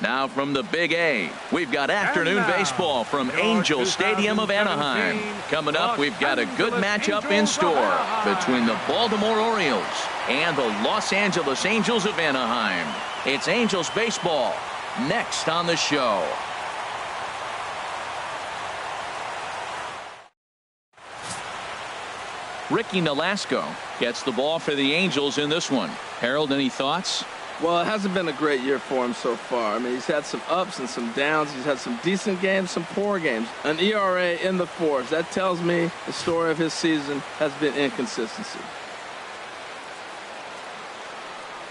Now from the Big A, we've got afternoon baseball from Angel Stadium of Anaheim. Coming up, we've got a good matchup in store between the Baltimore Orioles and the Los Angeles Angels of Anaheim. It's Angels baseball next on the show. Ricky Nolasco gets the ball for the Angels in this one. Harold, any thoughts? Well, it hasn't been a great year for him so far. I mean, he's had some ups and some downs. He's had some decent games, some poor games. An ERA in the fours. That tells me the story of his season has been inconsistency.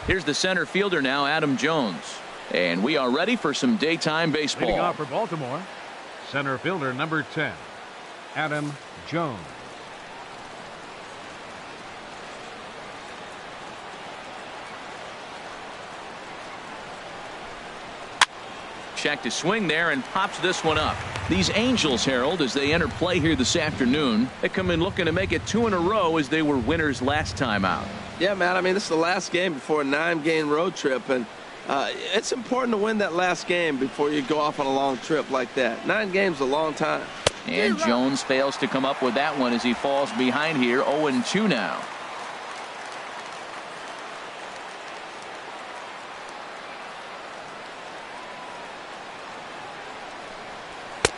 Here's the center fielder now, Adam Jones. And we are ready for some daytime baseball. Leading off for Baltimore, center fielder number 10, Adam Jones. Check to swing there and pops this one up. These Angels, Harold, as they enter play here this afternoon, they come in looking to make it 2 in a row as they were winners last time out. Yeah, man, I mean, this is the last game before a 9-game road trip, and it's important to win that last game before you go off on a long trip like that. 9 games is a long time. And Jones fails to come up with that one as he falls behind here, 0-2 now.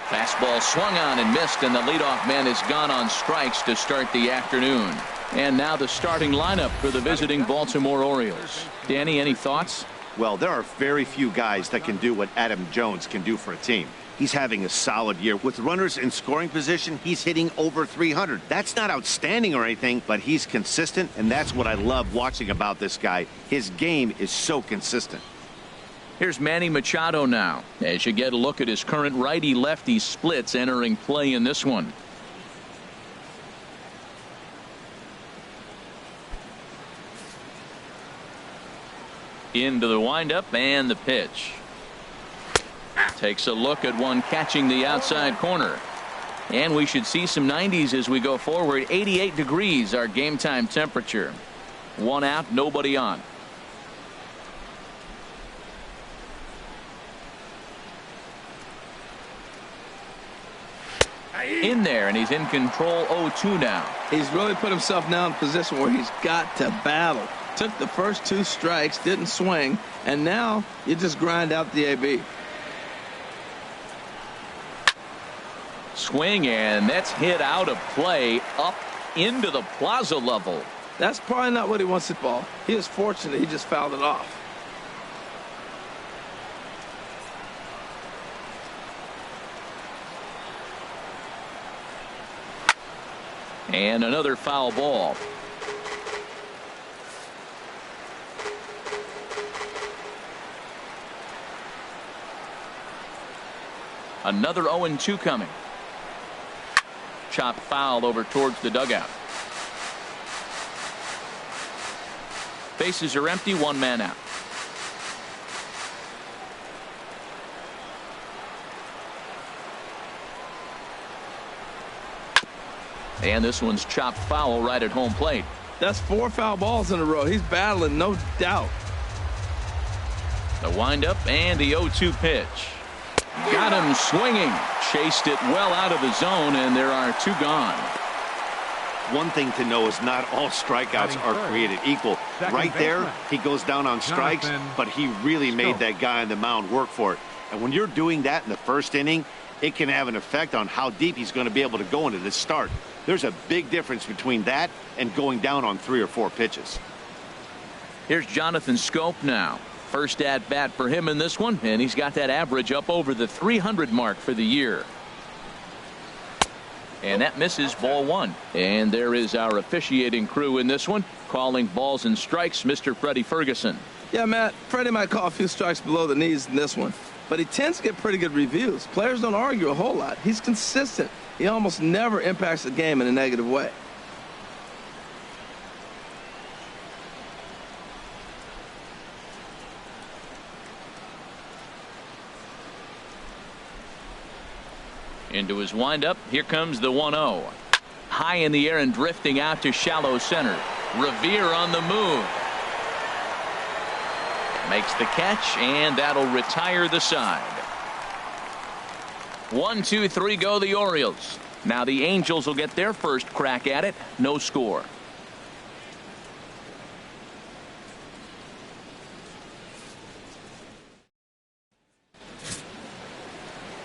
Fastball swung on and missed, and the leadoff man is gone on strikes to start the afternoon. And now the starting lineup for the visiting Baltimore Orioles. Danny, any thoughts? Well, there are very few guys that can do what Adam Jones can do for a team. He's having a solid year. With runners in scoring position, he's hitting over 300. That's not outstanding or anything, but he's consistent, and that's what I love watching about this guy. His game is so consistent. Here's Manny Machado now, as you get a look at his current righty-lefty splits entering play in this one. Into the windup and the pitch. Takes a look at one catching the outside corner. And we should see some 90s as we go forward. 88 degrees our game time temperature. 1 out, nobody on. In there, and he's in control. 0-2 now. He's really put himself now in a position where he's got to battle. Took the first 2 strikes, didn't swing, and now you just grind out the AB. Swing, and that's hit out of play up into the plaza level. That's probably not what he wants at ball. He is fortunate he just fouled it off. And another foul ball. Another 0-2 coming. Chop foul over towards the dugout. Bases are empty, 1 man out. And this one's chopped foul right at home plate. That's 4 foul balls in a row. He's battling, no doubt. The windup and the 0-2 pitch. Got him swinging. Chased it well out of the zone, and there are 2 gone. One thing to know is not all strikeouts are created equal. Right there, he goes down on strikes, but he really made that guy on the mound work for it. And when you're doing that in the first inning, it can have an effect on how deep he's going to be able to go into this start. There's a big difference between that and going down on 3 or 4 pitches. Here's Jonathan Scope now. First at bat for him in this one, and he's got that average up over the 300 mark for the year. And that misses, ball 1. And there is our officiating crew in this one, calling balls and strikes, Mr. Freddie Ferguson. Yeah, Matt, Freddie might call a few strikes below the knees in this one, but he tends to get pretty good reviews. Players don't argue a whole lot. He's consistent. He almost never impacts the game in a negative way. Into his windup. Here comes the 1-0. High in the air and drifting out to shallow center. Revere on the move. Makes the catch, and that'll retire the side. 1, 2, 3 go the Orioles. Now the Angels will get their first crack at it. No score.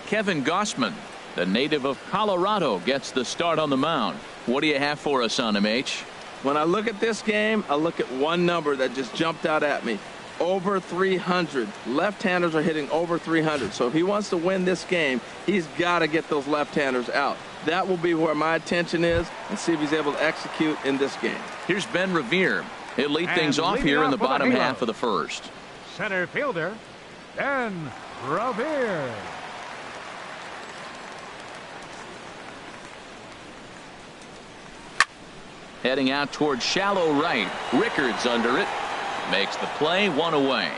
Kevin Gossman, the native of Colorado, gets the start on the mound. What do you have for us on him, H? When I look at this game, I look at one number that just jumped out at me. Over 300. Left-handers are hitting over 300. So if he wants to win this game, he's got to get those left-handers out. That will be where my attention is, and see if he's able to execute in this game. Here's Ben Revere. He'll lead things off here in the bottom half of the first. Center fielder, Ben Revere. Heading out towards shallow right. Rickards under it. Makes the play, 1 away.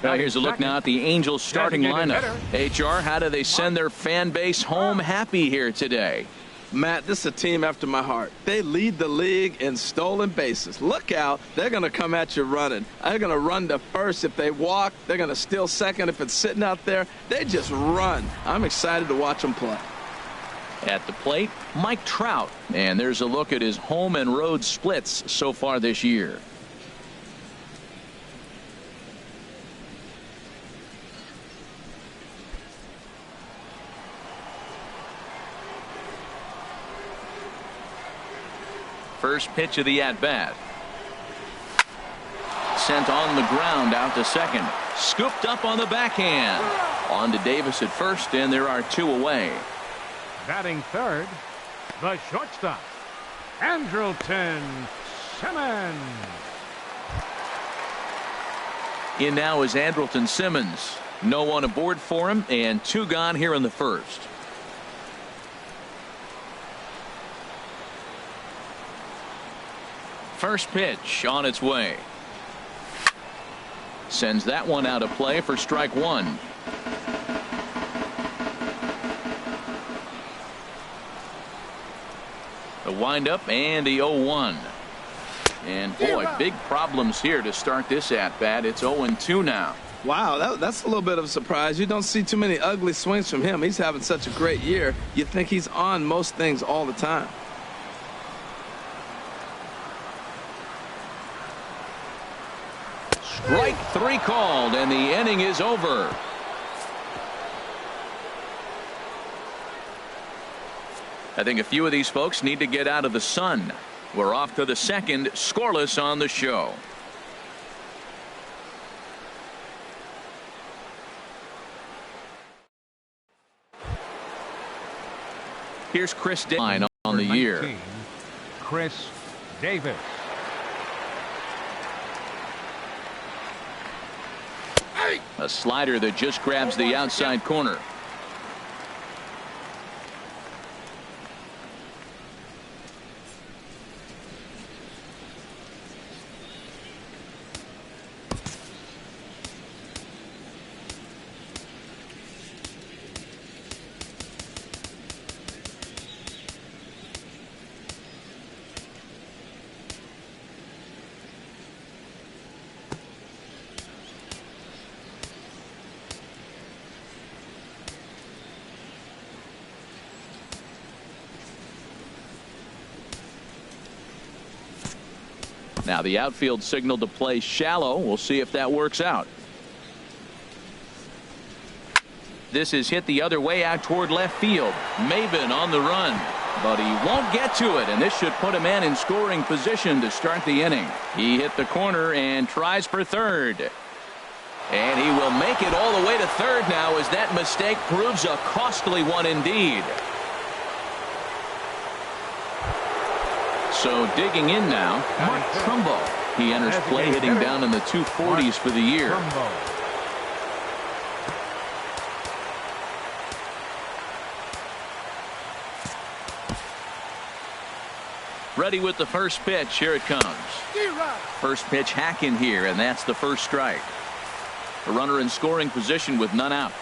Now here's a look now at the Angels starting lineup. HR, how do they send their fan base home happy here today? Matt, this is a team after my heart. They lead the league in stolen bases. Look out. They're going to come at you running. They're going to run to first if they walk. They're going to steal second if it's sitting out there. They just run. I'm excited to watch them play. At the plate, Mike Trout. And there's a look at his home and road splits so far this year. First pitch of the at-bat. Sent on the ground out to second. Scooped up on the backhand. On to Davis at first, and there are 2 away. Batting third, the shortstop, Andrelton Simmons. In now is Andrelton Simmons. No one aboard for him, and 2 gone here in the first. First pitch on its way. Sends that one out of play for strike 1. The windup and the 0-1. And boy, big problems here to start this at bat. It's 0-2 now. Wow, that's a little bit of a surprise. You don't see too many ugly swings from him. He's having such a great year. You think he's on most things all the time. Strike 3 called, and the inning is over. I think a few of these folks need to get out of the sun. We're off to the second, scoreless on the show. Here's Chris Davis on the year. Chris Davis. A slider that just grabs the outside corner. Now the outfield signal to play shallow. We'll see if that works out. This is hit the other way out toward left field. Maven on the run, but he won't get to it, and this should put a man in scoring position to start the inning. He hit the corner and tries for third. And he will make it all the way to third now, as that mistake proves a costly one indeed. So digging in now, Mark Trumbo. He enters play hitting down in the 240s for the year. Ready with the first pitch. Here it comes. First pitch hack in here, and that's the first strike. A runner in scoring position with none out.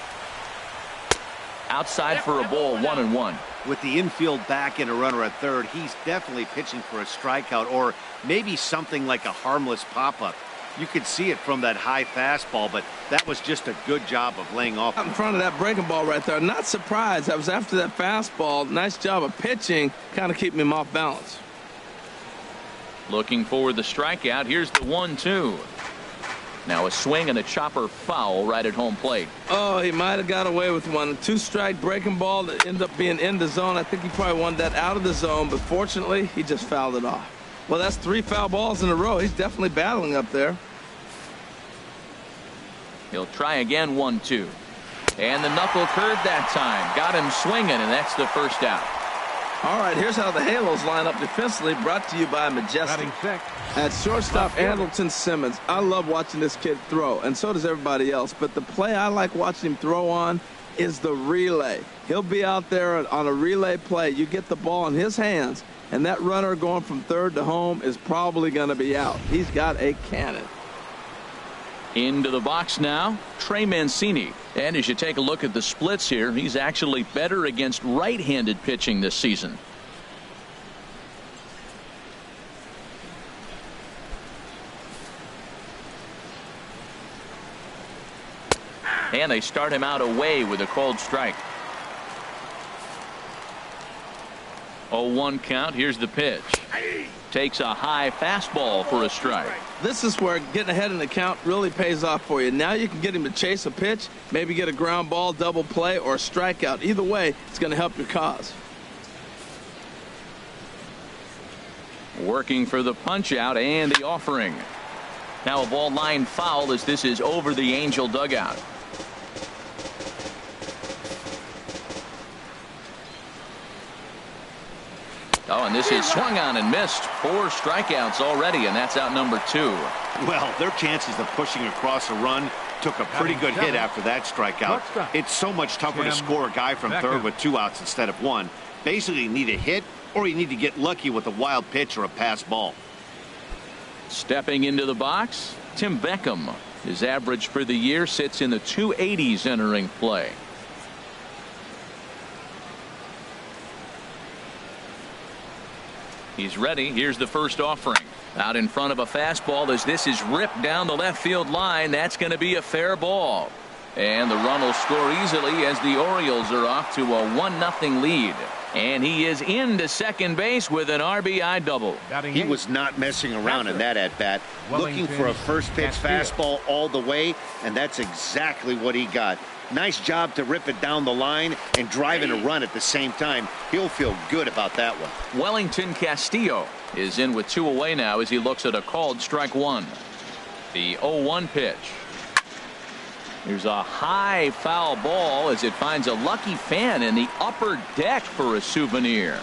Outside for a ball, 1-1. With the infield back and a runner at third, he's definitely pitching for a strikeout or maybe something like a harmless pop-up. You could see it from that high fastball, but that was just a good job of laying off. Out in front of that breaking ball right there. Not surprised. That was after that fastball. Nice job of pitching, kind of keeping him off balance. Looking for the strikeout. Here's the 1-2. Now a swing and a chopper foul right at home plate. Oh, he might have got away with one. 2-strike breaking ball that ended up being in the zone. I think he probably wanted that out of the zone, but fortunately, he just fouled it off. Well, that's 3 foul balls in a row. He's definitely battling up there. He'll try again, 1-2. And the knuckle curve that time. Got him swinging, and that's the first out. All right, here's how the Halos line up defensively, brought to you by Majestic. At shortstop, Andrelton Simmons. I love watching this kid throw, and so does everybody else. But the play I like watching him throw on is the relay. He'll be out there on a relay play. You get the ball in his hands, and that runner going from third to home is probably going to be out. He's got a cannon. Into the box now, Trey Mancini. And as you take a look at the splits here, he's actually better against right-handed pitching this season. And they start him out away with a called strike. 0-1 count. Here's the pitch. Takes a high fastball for a strike. This is where getting ahead in the count really pays off for you. Now you can get him to chase a pitch, maybe get a ground ball, double play, or a strikeout. Either way, it's going to help your cause. Working for the punch out and the offering. Now a ball line foul as this is over the Angel dugout. Oh, and this is swung on and missed. 4 strikeouts already, and that's out number 2. Well, their chances of pushing across a run took a pretty good hit after that strikeout. It's so much tougher to score a guy from third with 2 outs instead of 1. Basically, you need a hit or you need to get lucky with a wild pitch or a pass ball. Stepping into the box, Tim Beckham. His average for the year sits in the 280s entering play. He's ready. Here's the first offering. Out in front of a fastball as this is ripped down the left field line. That's going to be a fair ball. And the run will score easily as the Orioles are off to a 1-0 lead. And he is into second base with an RBI double. He was not messing around in that at-bat. Looking for a first pitch fastball all the way, and that's exactly what he got. Nice job to rip it down the line and drive in a run at the same time. He'll feel good about that one. Wellington Castillo is in with 2 away now as he looks at a called strike 1. The 0-1 pitch. There's a high foul ball as it finds a lucky fan in the upper deck for a souvenir.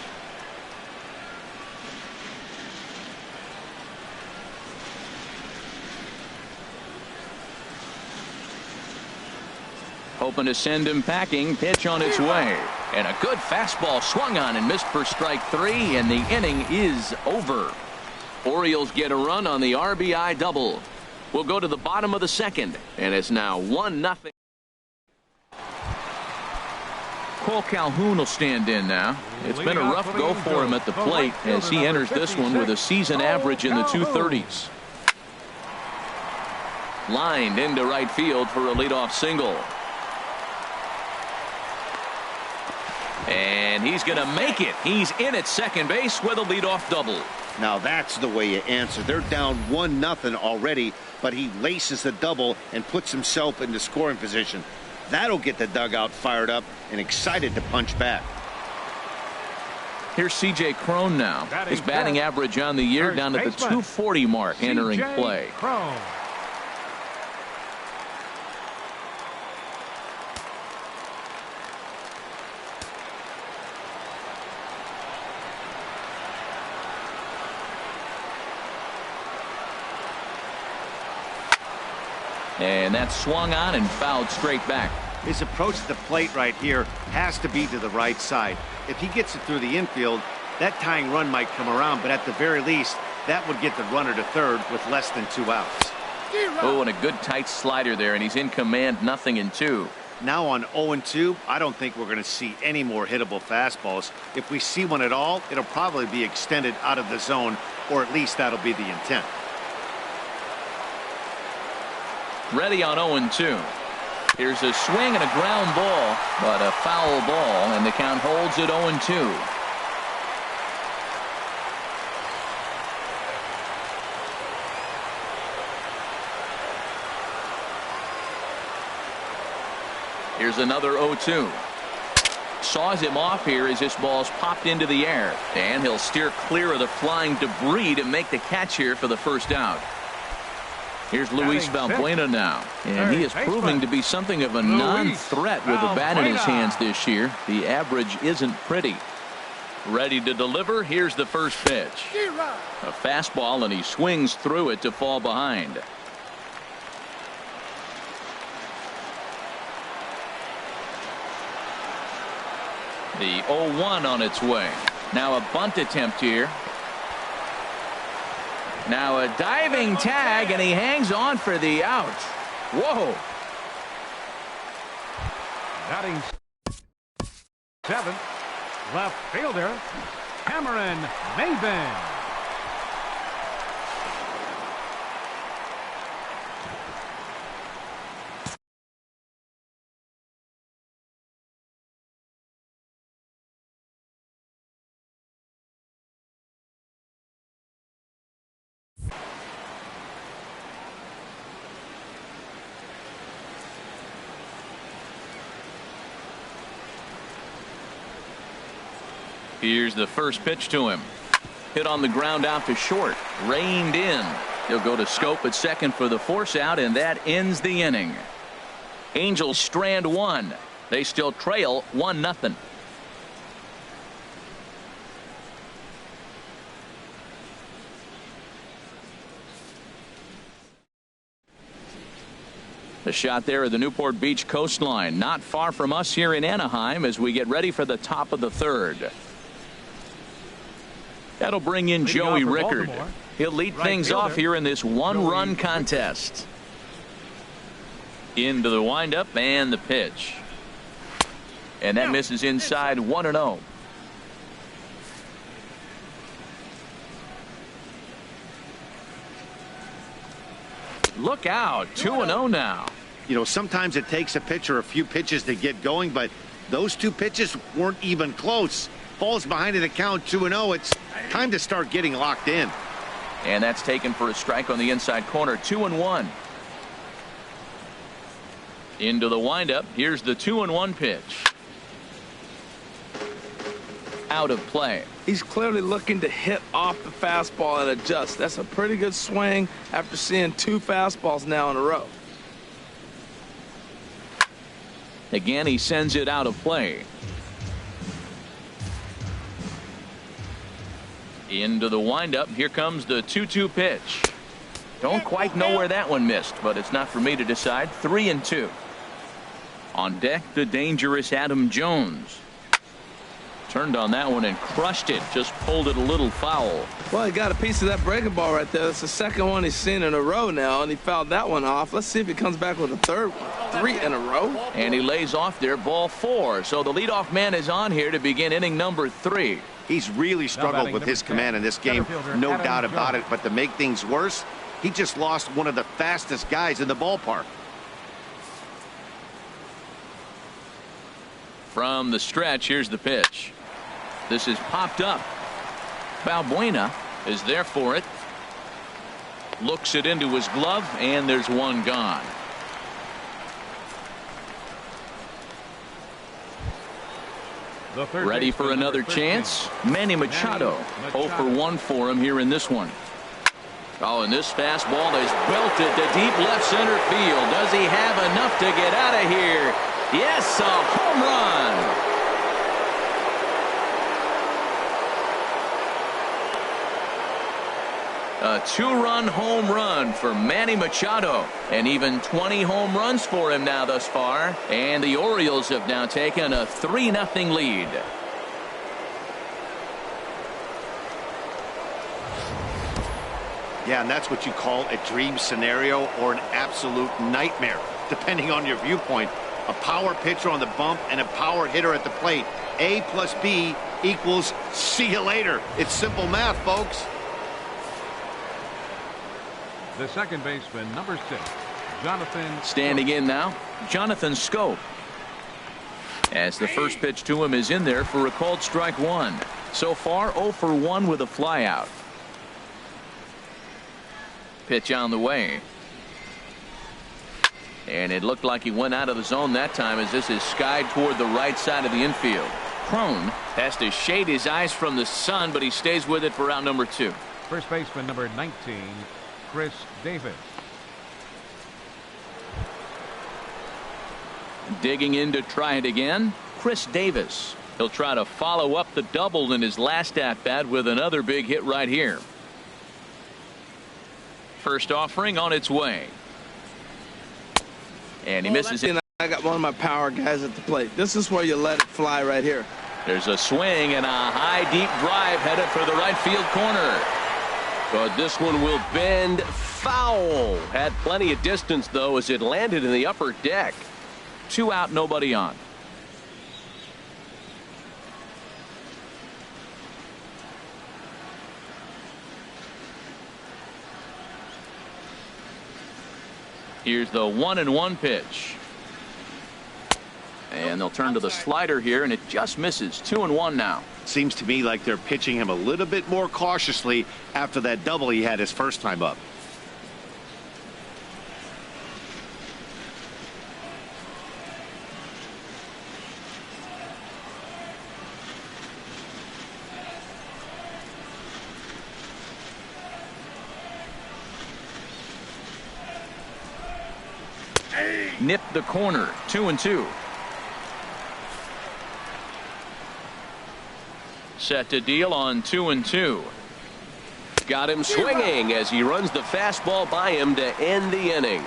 Hoping to send him packing. Pitch on its way. And a good fastball swung on and missed for strike 3, and the inning is over. Orioles get a run on the RBI double. We'll go to the bottom of the second, and it's now 1-0. Cole Calhoun will stand in now. It's been a rough go for him at the plate as he enters this one with a season average in the 230s. Lined into right field for a leadoff single. And he's going to make it. He's in at second base with a leadoff double. Now that's the way you answer. They're down 1-0 already, but he laces the double and puts himself into scoring position. That'll get the dugout fired up and excited to punch back. Here's C.J. Cron now. His batting average on the year down at the 240 mark entering play. And that's swung on and fouled straight back. His approach to the plate right here has to be to the right side. If he gets it through the infield, that tying run might come around, but at the very least, that would get the runner to third with less than 2 outs. Oh, and a good tight slider there, and he's in command, 0-2. Now on 0-2, I don't think we're going to see any more hittable fastballs. If we see one at all, it'll probably be extended out of the zone, or at least that'll be the intent. Ready on 0-2. Here's a swing and a ground ball, but a foul ball, and the count holds at 0-2. Here's another 0-2. Saws him off here as this ball's popped into the air, and he'll steer clear of the flying debris to make the catch here for the first out. Here's Luis Valbuena now, and he is proving to be something of a non-threat with the bat in his hands this year. The average isn't pretty. Ready to deliver. Here's the first pitch. A fastball, and he swings through it to fall behind. The 0-1 on its way. Now a bunt attempt here. Now a diving tag, and he hangs on for the out. Whoa. Batting seventh, left fielder Cameron Maybin. Here's the first pitch to him. Hit on the ground out to short. Reined in. He'll go to Scope at second for the force out, and that ends the inning. Angels strand one. They still trail 1-0. The shot there at the Newport Beach coastline, not far from us here in Anaheim as we get ready for the top of the third. That'll bring in Joey Rickard. He'll lead things off here in this one-run contest. Into the windup and the pitch. And that misses inside 1-0. Look out, 2-0 now. You know, sometimes it takes a pitcher a few pitches to get going, but those two pitches weren't even close. Falls behind in the count 2-0. It's time to start getting locked in. And that's taken for a strike on the inside corner. 2-1. Into the windup. Here's the 2-1 pitch. Out of play. He's clearly looking to hit off the fastball and adjust. That's a pretty good swing after seeing two fastballs now in a row. Again, he sends it out of play. Into the windup. Here comes the 2-2 pitch. Don't quite know where that one missed, but it's not for me to decide. 3-2. On deck, the dangerous Adam Jones. Turned on that one and crushed it. Just pulled it a little foul. Well, he got a piece of that breaking ball right there. That's the second one he's seen in a row now, and he fouled that one off. Let's see if he comes back with a third one. 3 in a row. And he lays off there, ball 4. So the leadoff man is on here to begin inning number 3. He's really struggled with his command in this game, no doubt about it. But to make things worse, he just lost one of the fastest guys in the ballpark. From the stretch, here's the pitch. This is popped up. Valbuena is there for it. Looks it into his glove, and there's one gone. Ready for another chance? Manny Machado. 0 for 1 for him here in this one. Oh, and this fastball is belted to deep left center field. Does he have enough to get out of here? Yes, a home run. A 2-run home run for Manny Machado, and even 20 home runs for him now thus far. And the Orioles have now taken a 3-0 lead. Yeah, and that's what you call a dream scenario or an absolute nightmare, depending on your viewpoint. A power pitcher on the bump and a power hitter at the plate. A plus B equals see you later. It's simple math, folks. The second baseman, number 6, Jonathan. Standing in now, Jonathan Scope. As the first pitch to him is in there for a called strike one. So far 0 for 1 with a flyout. Pitch on the way. And it looked like he went out of the zone that time, as this is skied toward the right side of the infield. Crone has to shade his eyes from the sun, but he stays with it for out number 2. First baseman number 19, Chris Davis. Digging in to try it again, Chris Davis. He'll try to follow up the double in his last at bat with another big hit right here. First offering on its way. And he misses it. I got one of my power guys at the plate. This is where you let it fly right here. There's a swing and a high deep drive headed for the right field corner. But this one will bend foul. Had plenty of distance though as it landed in the upper deck. 2 out, nobody on. Here's the 1-1 pitch. And they'll turn to the slider here, and it just misses. 2-1 now. Seems to me like they're pitching him a little bit more cautiously after that double he had his first time up. Nipped the corner. 2-2. Set to deal on 2-2. Got him swinging as he runs the fastball by him to end the inning.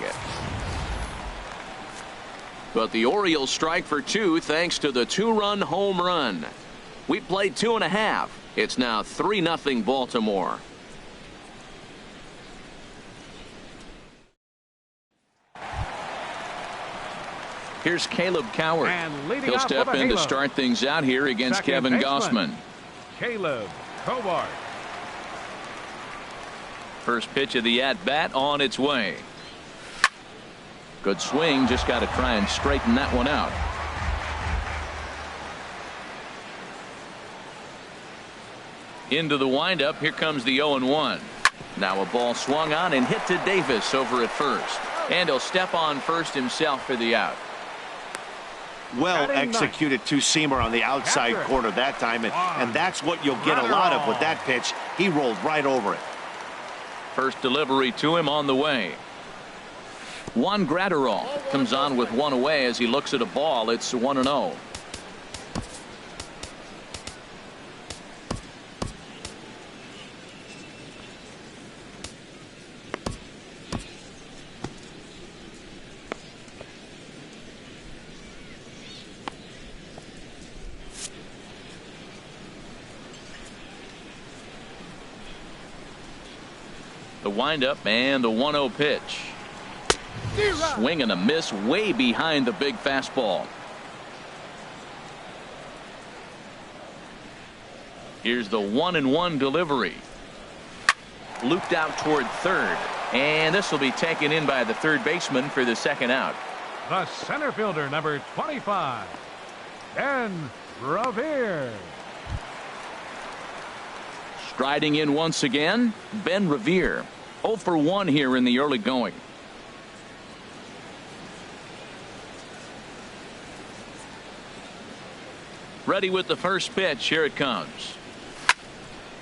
But the Orioles strike for 2 thanks to the 2-run home run. We played 2.5. It's now 3-0 Baltimore. Here's Caleb Coward. He'll step in to start things out here against Kevin Gossman. Caleb Coward. First pitch of the at-bat on its way. Good swing, just got to try and straighten that one out. Into the windup, here comes the 0-1. Now a ball swung on and hit to Davis over at first. And he'll step on first himself for the out. Well executed two-seamer on the outside corner that time, and that's what you'll get a lot of with that pitch. He rolled right over it. First delivery to him on the way. Juan Gratterall comes on with one away as he looks at a ball. It's 1-0. The windup and the 1-0 pitch. Swing and a miss way behind the big fastball. Here's the 1-1 delivery. Looped out toward third. And this will be taken in by the third baseman for the second out. The center fielder, number 25, Ben Revere. Striding in once again, Ben Revere. 0 for 1 here in the early going. Ready with the first pitch. Here it comes.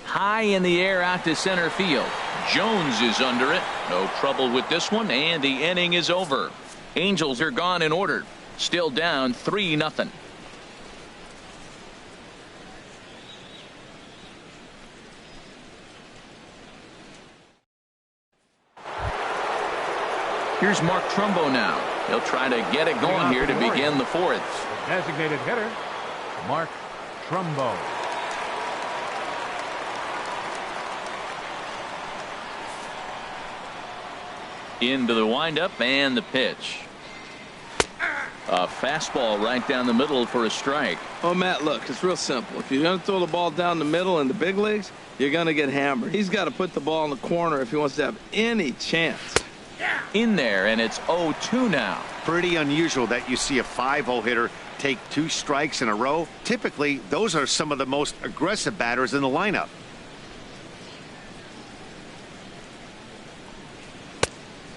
High in the air out to center field. Jones is under it. No trouble with this one, and the inning is over. Angels are gone in order. Still down 3-0. Here's Mark Trumbo now. He'll try to get it going here to begin the fourth. Designated hitter, Mark Trumbo. Into the windup and the pitch. A fastball right down the middle for a strike. Oh, Matt, look, it's real simple. If you're going to throw the ball down the middle in the big leagues, you're going to get hammered. He's got to put the ball in the corner if he wants to have any chance. In there, and it's 0-2 now. Pretty unusual that you see a 5-0 hitter take 2 strikes in a row. Typically, those are some of the most aggressive batters in the lineup.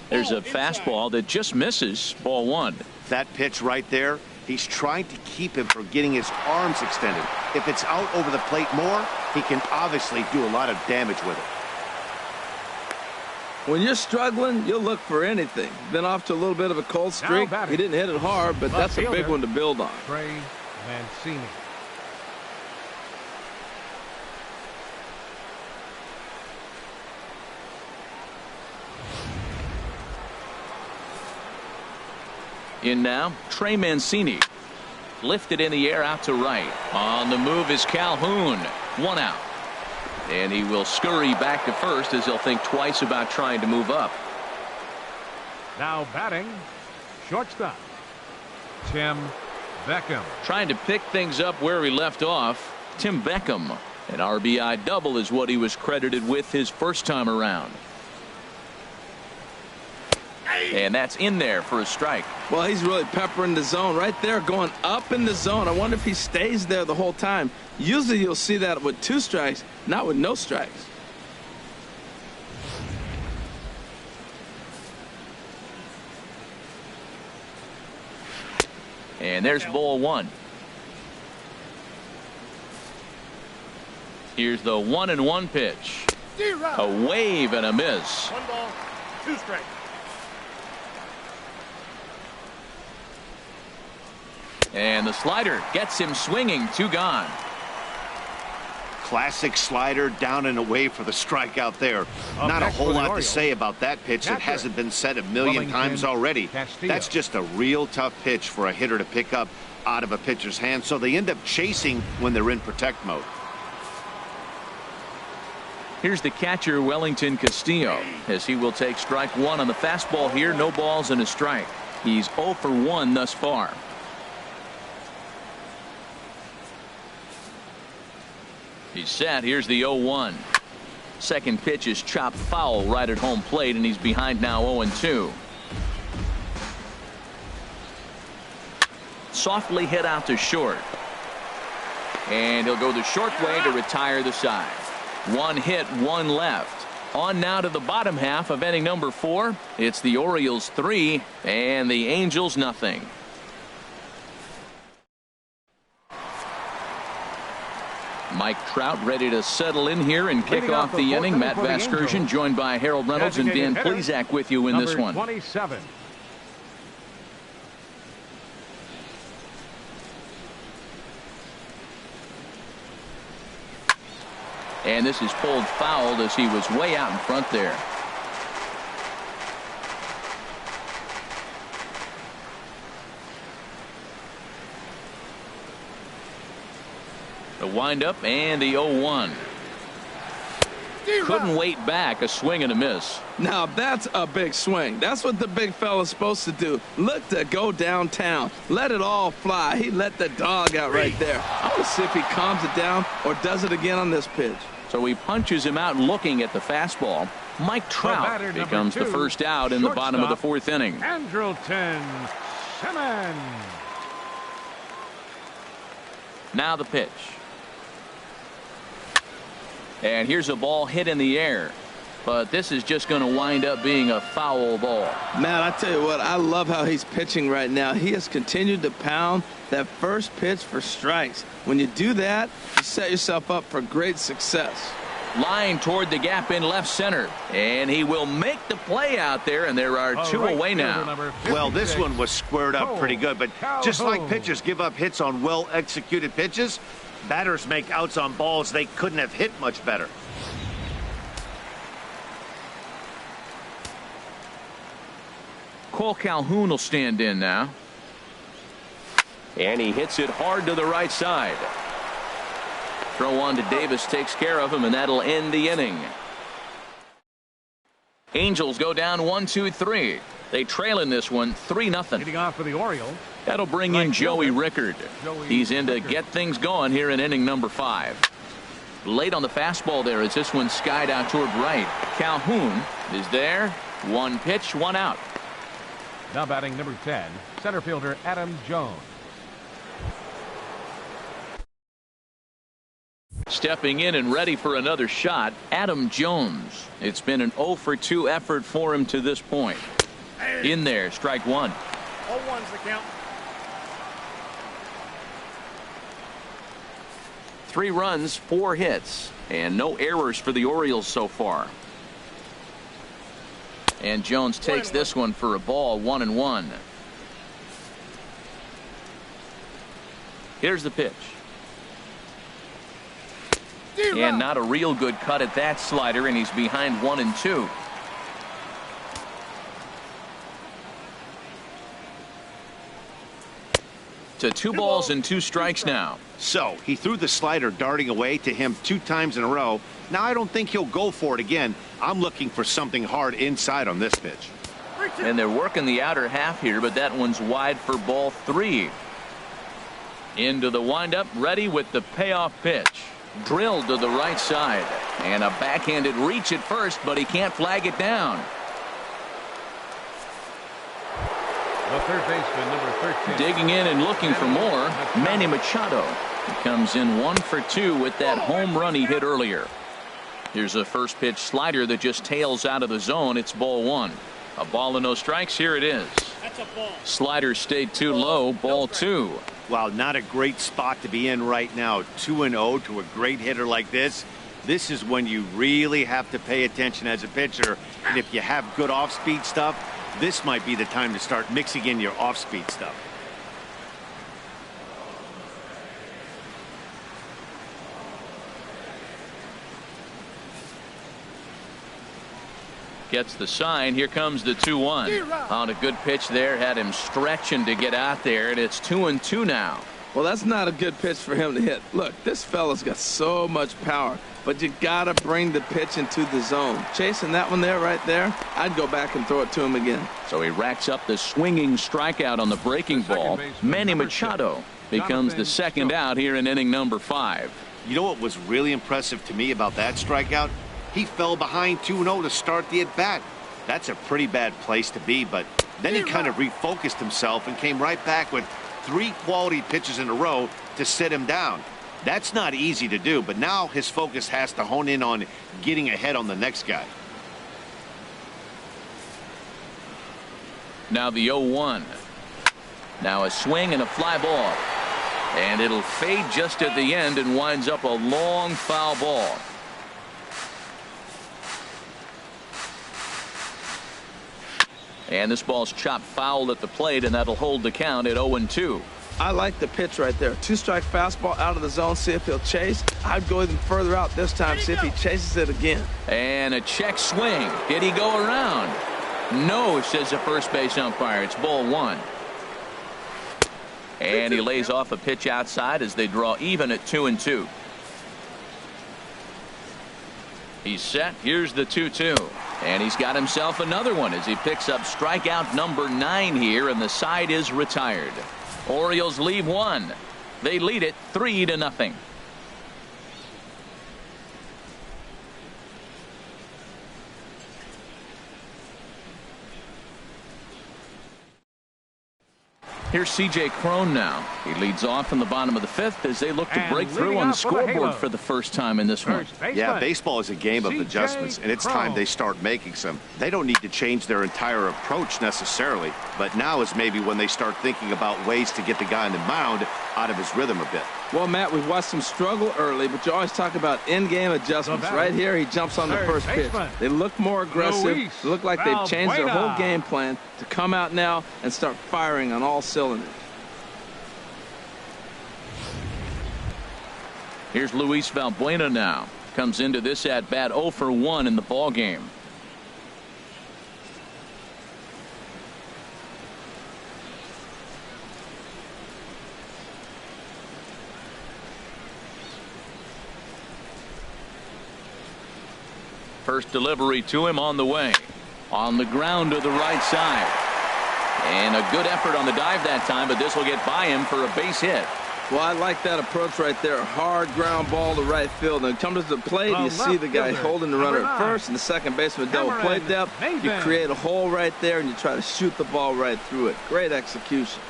There's a fastball that just misses. Ball 1. That pitch right there, he's trying to keep him from getting his arms extended. If it's out over the plate more, he can obviously do a lot of damage with it. When you're struggling, you'll look for anything. Been off to a little bit of a cold streak. He didn't hit it hard, but that's a big one to build on. Trey Mancini. In now, Trey Mancini. Lifted in the air out to right. On the move is Calhoun. 1 out. And he will scurry back to first as he'll think twice about trying to move up. Now batting, shortstop, Tim Beckham. Trying to pick things up where he left off, Tim Beckham. An RBI double is what he was credited with his first time around. And that's in there for a strike. Well, he's really peppering the zone right there, going up in the zone. I wonder if he stays there the whole time. Usually you'll see that with 2 strikes, not with no strikes. And there's ball 1. Here's the 1-1 pitch. A wave and a miss. 1 ball, 2 strikes. And the slider gets him swinging. 2 gone. Classic slider down and away for the strikeout there. Not a whole lot to say about that pitch that hasn't been said a million times already. That's just a real tough pitch for a hitter to pick up out of a pitcher's hand, so they end up chasing when they're in protect mode. Here's the catcher, Wellington Castillo, as he will take strike 1 on the fastball here. No balls and a strike. He's 0 for 1 thus far. He's set. Here's the 0-1. Second pitch is chopped foul right at home plate, and he's behind now 0-2. Softly hit out to short. And he'll go the short way to retire the side. 1 hit, 1 left. On now to the bottom half of inning number 4. It's the Orioles 3 and the Angels nothing. Mike Trout ready to settle in here and kick off the inning. Matt Vasgersian joined by Harold Reynolds and Dan Plesac with you in this one. 27. And this is pulled foul as he was way out in front there. The windup and the 0-1. Couldn't wait back. A swing and a miss. Now that's a big swing. That's what the big fella's supposed to do. Look to go downtown. Let it all fly. He let the dog out right there. I want to see if he calms it down or does it again on this pitch. So he punches him out looking at the fastball. Mike Trout becomes the first out in the bottom of the 4th inning. Andrelton Simmons. Now the pitch. And here's a ball hit in the air. But this is just going to wind up being a foul ball. Man, I tell you what, I love how he's pitching right now. He has continued to pound that first pitch for strikes. When you do that, you set yourself up for great success. Line toward the gap in left center. And he will make the play out there, and there are 2 away now. Well, this one was squared up pretty good, but just like pitchers give up hits on well-executed pitches, batters make outs on balls they couldn't have hit much better. Cole Calhoun will stand in now. And he hits it hard to the right side. Throw on to Davis takes care of him, and that'll end the inning. Angels go down 1-2-3. They trail in this one 3-0. Hitting off for the Orioles. That'll bring in Joey Rickard. He's in to get things going here in inning number 5. Late on the fastball there as this one skied out toward right. Calhoun is there. 1 pitch, 1 out. Now batting number 10, center fielder Adam Jones. Stepping in and ready for another shot, Adam Jones. It's been an 0-for-2 effort for him to this point. In there, strike 1. 0-1's the count. 3 runs, 4 hits, and no errors for the Orioles so far. And Jones takes this one for a ball, 1-1. Here's the pitch. And not a real good cut at that slider, and he's behind 1-2. To 2 balls and 2 strikes now. So he threw the slider darting away to him 2 times in a row. Now I don't think he'll go for it again. I'm looking for something hard inside on this pitch. And they're working the outer half here, but that one's wide for ball 3. Into the windup, ready with the payoff pitch. Drilled to the right side. And a backhanded reach at first, but he can't flag it down. The third baseman, number 13. Digging in and looking for more, Manny Machado. He comes in 1 for 2 with that home run he hit earlier. Here's a first pitch slider that just tails out of the zone. It's ball 1. A ball and no strikes. Here it is. That's a ball. Slider stayed too low. Ball 2. Wow, not a great spot to be in right now. 2-0 to a great hitter like this. This is when you really have to pay attention as a pitcher. And if you have good off-speed stuff, this might be the time to start mixing in your off-speed stuff. Gets the sign. Here comes the 2-1. On a good pitch there. Had him stretching to get out there. And it's 2-2 now. Well, that's not a good pitch for him to hit. Look, this fella's got so much power, but you got to bring the pitch into the zone. Chasing that one there, right there, I'd go back and throw it to him again. So he racks up the swinging strikeout on the breaking ball. Manny Machado becomes the second out here in inning number 5. You know what was really impressive to me about that strikeout? He fell behind 2-0 to start the at-bat. That's a pretty bad place to be, but then he kind of refocused himself and came right back with 3 quality pitches in a row to sit him down. That's not easy to do, but now his focus has to hone in on getting ahead on the next guy. Now the 0-1. Now a swing and a fly ball. And it'll fade just at the end and winds up a long foul ball. And this ball's chopped foul at the plate, and that'll hold the count at 0-2. I like the pitch right there. 2-strike fastball out of the zone. See if he'll chase. I'd go even further out this time. See if he chases it again. And a check swing. Did he go around? No, says the first base umpire. It's ball 1. And he lays off a pitch outside as they draw even at 2-2. He's set. Here's the 2-2. And he's got himself another one as he picks up strikeout number 9 here, and the side is retired. Orioles leave 1. They lead it 3-0. Here's C.J. Cron now. He leads off in the bottom of the 5th as they look to break through on the scoreboard for the first time in this one. Yeah, baseball is a game of adjustments, and it's time they start making some. They don't need to change their entire approach necessarily, but now is maybe when they start thinking about ways to get the guy on the mound out of his rhythm a bit. Well, Matt, we've watched him struggle early, but you always talk about in-game adjustments. Right here, he jumps on the first pitch. They look more aggressive. They look like they've changed their whole game plan to come out now and start firing on all cylinders. Here's Luis Valbuena now. Comes into this at-bat 0 for 1 in the ball game. First delivery to him on the way. On the ground to the right side. And a good effort on the dive that time, but this will get by him for a base hit. Well, I like that approach right there. Hard ground ball to right field. And comes to the plate, you see the guy holding the runner at first and the second baseman double play depth. You create a hole right there and you try to shoot the ball right through it. Great execution.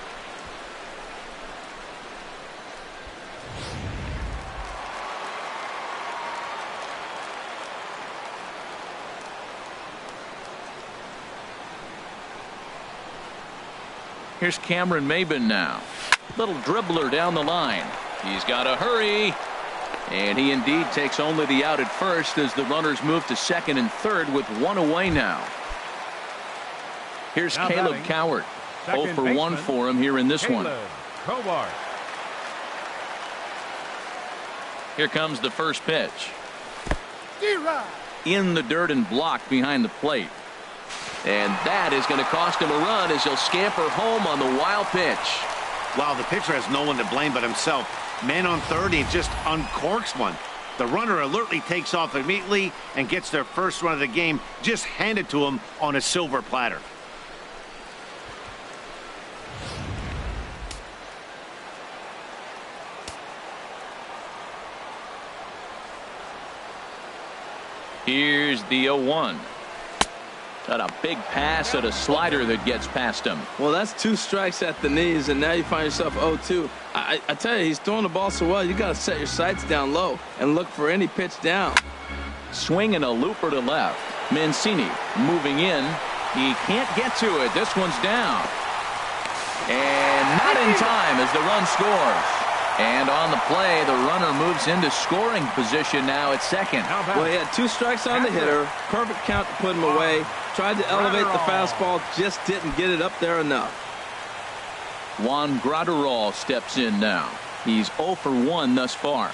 Here's Cameron Maybin now. Little dribbler down the line. He's got to hurry. And he indeed takes only the out at first as the runners move to second and third with one away now. Here's Caleb Cowart. 0 for 1 for him here in this one. Here comes the first pitch. In the dirt and blocked behind the plate. And that is going to cost him a run as he'll scamper home on the wild pitch. Wow, the pitcher has no one to blame but himself. Man on third, he just uncorks one. The runner alertly takes off immediately and gets their first run of the game just handed to him on a silver platter. Here's the 0-1. Got a big pass at a slider that gets past him. Well, that's 2 strikes at the knees, and now you find yourself 0-2. I tell you, he's throwing the ball so well, you got to set your sights down low and look for any pitch down. Swinging a looper to left. Mancini moving in. He can't get to it. This one's down. And not in time as the run scores. And on the play, the runner moves into scoring position now at second. Well, he had 2 strikes on the hitter. Perfect count to put him away. Tried to elevate the fastball, just didn't get it up there enough. Juan Graterol steps in now. He's 0 for 1 thus far.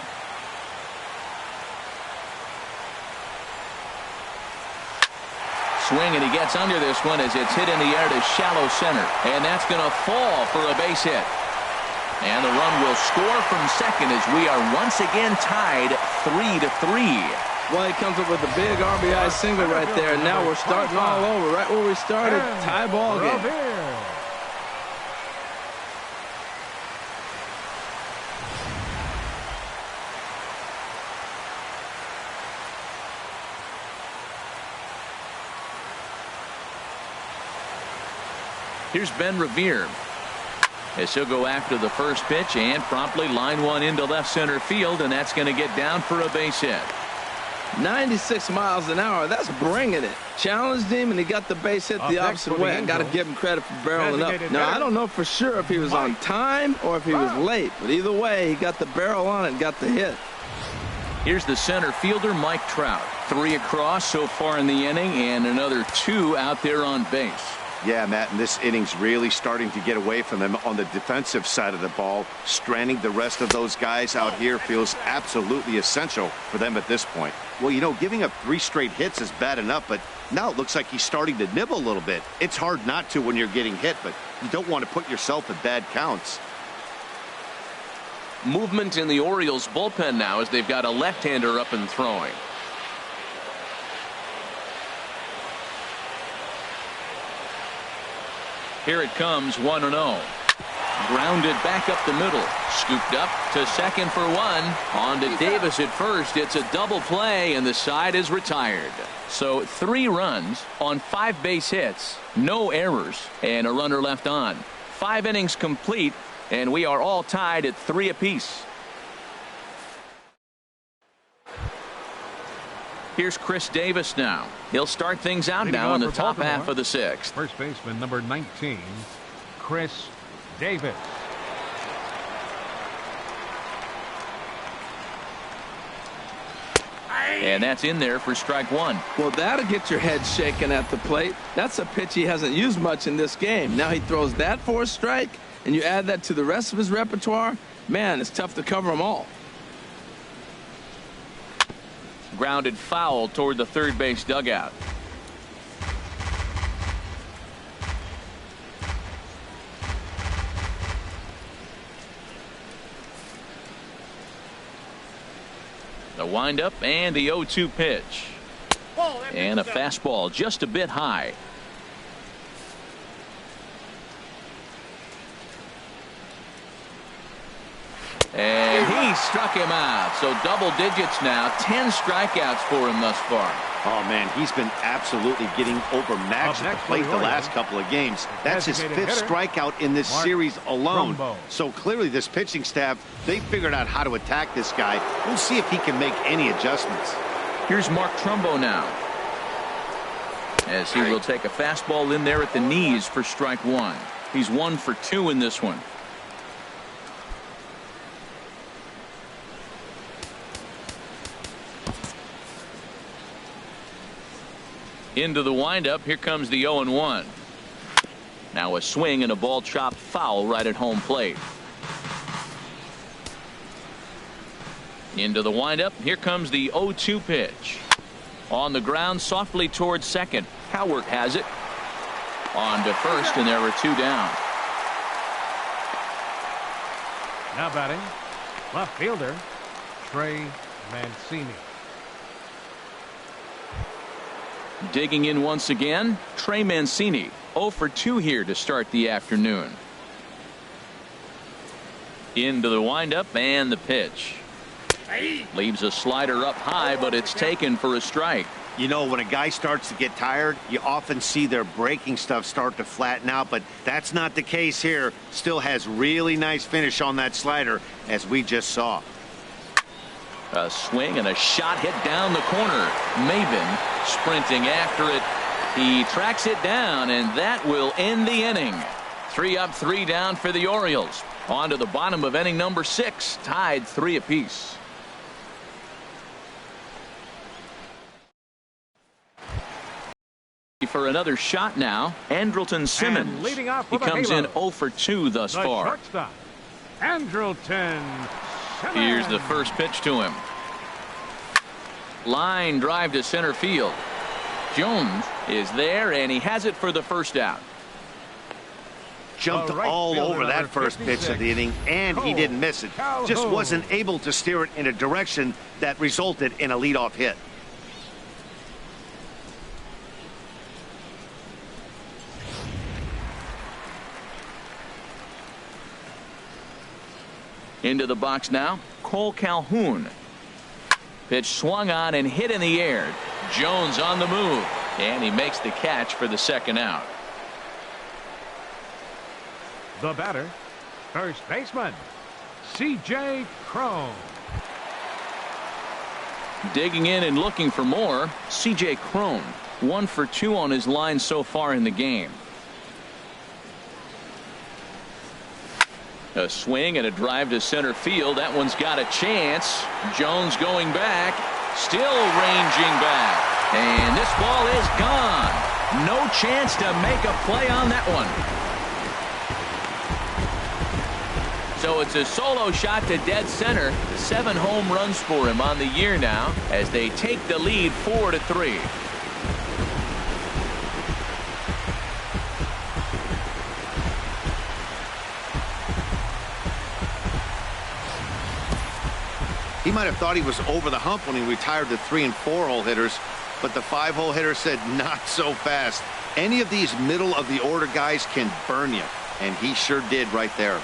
Swing, and he gets under this one as it's hit in the air to shallow center. And that's going to fall for a base hit. And the run will score from second as we are once again tied 3-3. Well, he comes up with a big RBI single right there, and now we're starting all over, right where we started, tie ball game. Here's Ben Revere. As he'll go after the first pitch and promptly line one into left center field, and that's going to get down for a base hit. 96 miles an hour. That's bringing it. Challenged him, and he got the base hit the opposite way. I got to give him credit for barreling up. Now, I don't know for sure if he was on time or if he was late, but either way, he got the barrel on it and got the hit. Here's the center fielder, Mike Trout. 3 across so far in the inning, and another 2 out there on base. Yeah, Matt, and this inning's really starting to get away from them on the defensive side of the ball. Stranding the rest of those guys out here feels absolutely essential for them at this point. Well, you know, giving up 3 straight hits is bad enough, but now it looks like he's starting to nibble a little bit. It's hard not to when you're getting hit, but you don't want to put yourself in bad counts. Movement in the Orioles bullpen now as they've got a left-hander up and throwing. Here it comes, 1-0. Grounded back up the middle. Scooped up to second for 1. On to Davis at first. It's a double play, and the side is retired. So 3 runs on 5 base hits. No errors, and a runner left on. 5 innings complete, and we are all tied at 3 apiece. Here's Chris Davis now. He'll start things out now in the top half of the 6th. First baseman number 19, Chris Davis. And that's in there for strike 1. Well, that'll get your head shaking at the plate. That's a pitch he hasn't used much in this game. Now he throws that for a strike, and you add that to the rest of his repertoire. Man, it's tough to cover them all. Grounded foul toward the third base dugout. The windup and the 0-2 pitch. And a fastball just a bit high. And he struck him out. So double digits now. 10 strikeouts for him thus far. Oh, man, he's been absolutely getting overmatched at the plate the last couple of games. That's his 5th strikeout in this series alone. So clearly this pitching staff, they figured out how to attack this guy. We'll see if he can make any adjustments. Here's Mark Trumbo now, as he will take a fastball in there at the knees for strike 1. He's 1 for 2 in this one. Into the windup. Here comes the 0-1. Now a swing and a ball chopped foul right at home plate. Into the windup. Here comes the 0-2 pitch. On the ground softly towards second. Howard has it. On to first, and there are 2 down. Now batting, left fielder Trey Mancini. Digging in once again, Trey Mancini. 0 for 2 here to start the afternoon. Into the windup and the pitch. Leaves a slider up high, but it's taken for a strike. You know, when a guy starts to get tired, you often see their breaking stuff start to flatten out, but that's not the case here. Still has really nice finish on that slider, as we just saw. A swing and a shot hit down the corner. Maven sprinting after it. He tracks it down, and that will end the inning. 3 up, 3 down for the Orioles. On to the bottom of inning number 6, tied 3 apiece. For another shot now, Andrelton Simmons. He comes in 0 for 2 thus far. Shortstop, Andrelton Simmons. Here's the first pitch to him. Line drive to center field. Jones is there, and he has it for the first out. Jumped all over that first pitch of the inning, and he didn't miss it. Just wasn't able to steer it in a direction that resulted in a leadoff hit. Into the box now, Cole Calhoun. Pitch swung on and hit in the air. Jones on the move, and he makes the catch for the second out. The batter, first baseman, C.J. Cron. Digging in and looking for more, C.J. Cron. 1 for 2 on his line so far in the game. A swing and a drive to center field. That one's got a chance. Jones going back, still ranging back, and this ball is gone. No chance to make a play on that one. So it's a solo shot to dead center. 7 home runs for him on the year now, as they take the lead 4-3. He might have thought he was over the hump when he retired the 3- and 4-hole hitters, but the 5-hole hitter said not so fast. Any of these middle of the order guys can burn you, and he sure did right there.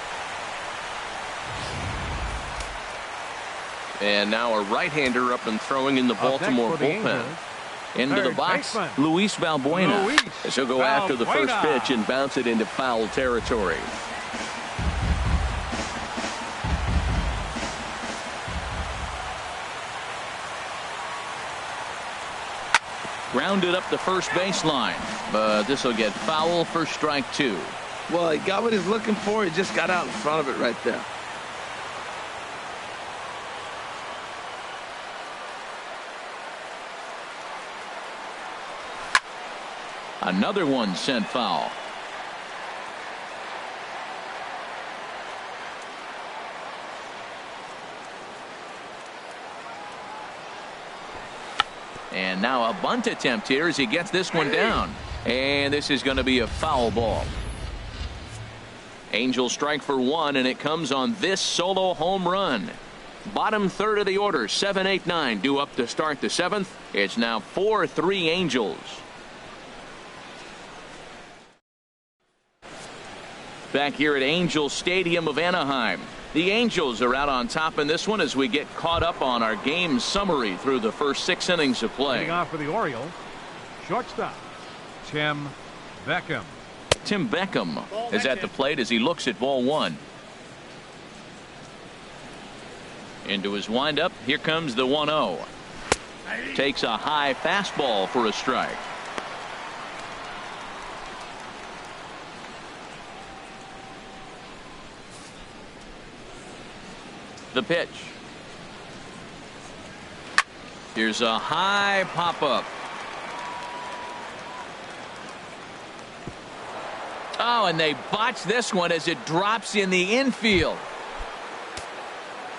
And now a right-hander up and throwing in the Baltimore bullpen. Into the box, Luis Valbuena. As he'll go after the first pitch and bounce it into foul territory. Grounded up the first baseline, but this will get foul for strike 2. Well, he got what he's looking for. He just got out in front of it right there. Another one sent foul. And now a bunt attempt here as he gets this one down. And this is going to be a foul ball. Angels strike for 1, and it comes on this solo home run. Bottom third of the order, 7, 8, 9 due up to start the seventh. It's now 4-3 Angels. Back here at Angel Stadium of Anaheim. The Angels are out on top in this one as we get caught up on our game summary through the first 6 innings of play. Leading off for the Orioles, shortstop, Tim Beckham. Tim Beckham is at the plate as he looks at ball one. Into his windup. Here comes the 1-0. Takes a high fastball for a strike. The pitch. Here's a high pop-up. Oh, and they botch this one as it drops in the infield.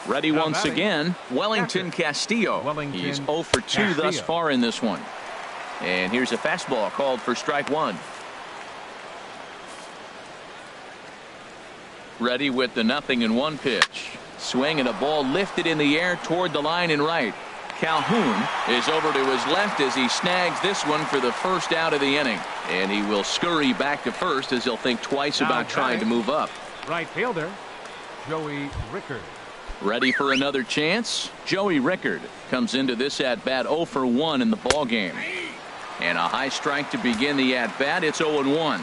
Ready once again, Wellington Castillo. He's 0 for 2 thus far in this one. And here's a fastball called for strike one. Ready with the 0-1 pitch. Swing and a ball lifted in the air toward the line and right. Calhoun is over to his left as he snags this one for the first out of the inning. And he will scurry back to first as he'll think twice about trying to move up. Right fielder, Joey Rickard. Ready for another chance? Joey Rickard comes into this at-bat 0 for 1 in the ball game. And a high strike to begin the at-bat. It's 0-1.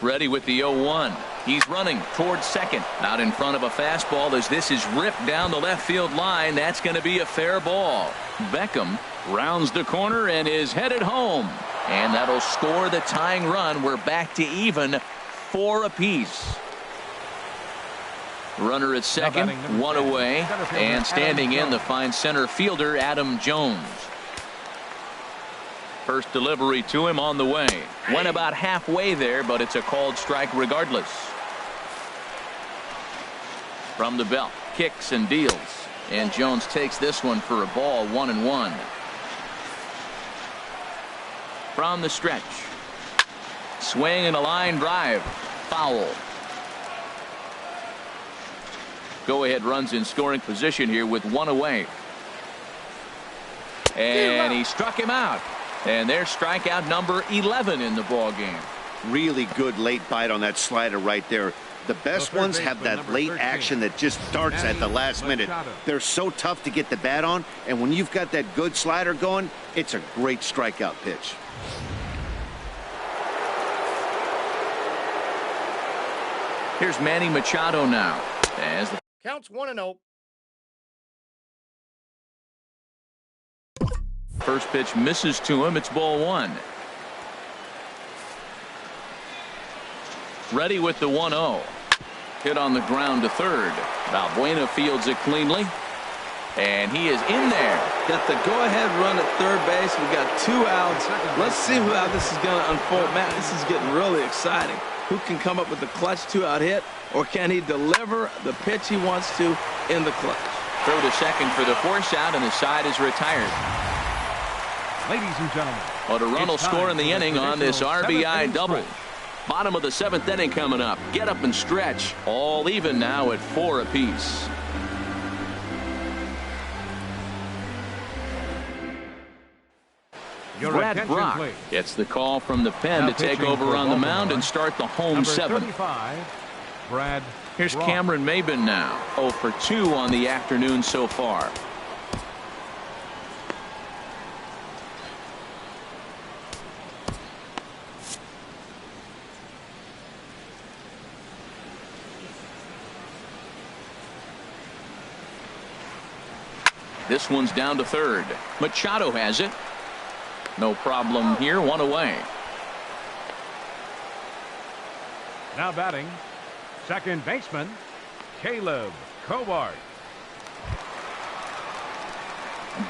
Ready with the 0-1. He's running towards second. Out in front of a fastball as this is ripped down the left field line. That's going to be a fair ball. Beckham rounds the corner and is headed home. And that'll score the tying run. We're back to even, 4 apiece. Runner at second, 1 away. And standing in the fine center fielder, Adam Jones. First delivery to him on the way. Went about halfway there, but it's a called strike regardless. From the belt, kicks and deals. And Jones takes this one for a ball, 1-1. From the stretch. Swing and a line drive. Foul. Go ahead runs in scoring position here with 1 away. And he struck him out. And there's strikeout number 11 in the ball game. Really good late bite on that slider right there. The best ones have that late action that just starts at the last minute. They're so tough to get the bat on, and when you've got that good slider going, it's a great strikeout pitch. Here's Manny Machado now. As the counts 1-0. first pitch misses to him. It's ball 1. Ready with the 1-0. Hit on the ground to third. Valbuena fields it cleanly. And he is in there. Got the go-ahead run at third base. We got 2 outs. Let's see how this is going to unfold. Matt, this is getting really exciting. Who can come up with the clutch 2-out hit, or can he deliver the pitch he wants to in the clutch? Throw to second for the force out, and the side is retired. Ladies and gentlemen, a run will score in the inning on this RBI double. Bottom of the 7th inning coming up. Get up and stretch. All even now at 4 apiece. Brad Brock gets the call from the pen to take over on the mound and start the home 7th. Brad Here's Cameron Maben now. 0 for 2 on the afternoon so far. This one's down to third. Machado has it. No problem here. 1 away. Now batting, second baseman, Caleb Cowart.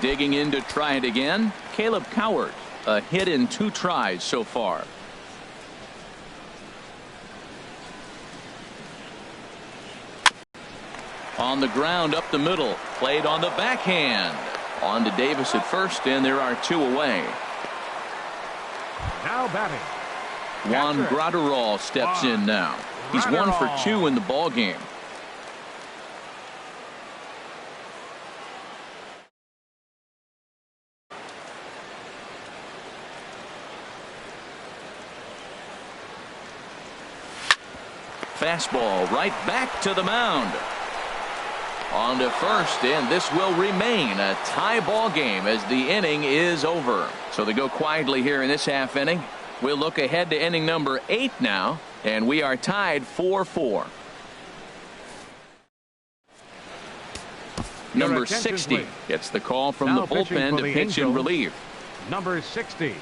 Digging in to try it again. Caleb Cowart. A hit in 2 tries so far. On the ground up the middle. Played on the backhand. On to Davis at first, and there are 2 away. Now batting, Juan Graterol steps in now. He's 1 for 2 in the ball game. Fastball right back to the mound. On to first, and this will remain a tie ball game as the inning is over. So they go quietly here in this half inning. We'll look ahead to inning number 8 now, and we are tied 4-4. Number 60 gets the call from the bullpen to pitch in relief. Number 60.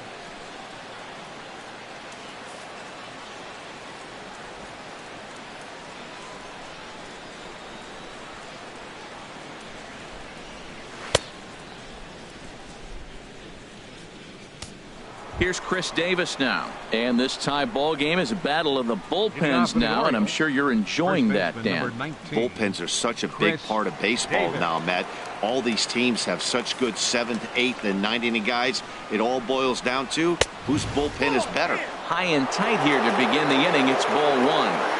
Here's Chris Davis now. And this tie ball game is a battle of the bullpens now, and I'm sure you're enjoying that, Dan. Bullpens are such a big part of baseball now, Matt. All these teams have such good 7th, 8th, and 9th inning guys. It all boils down to whose bullpen is better. High and tight here to begin the inning. It's ball 1.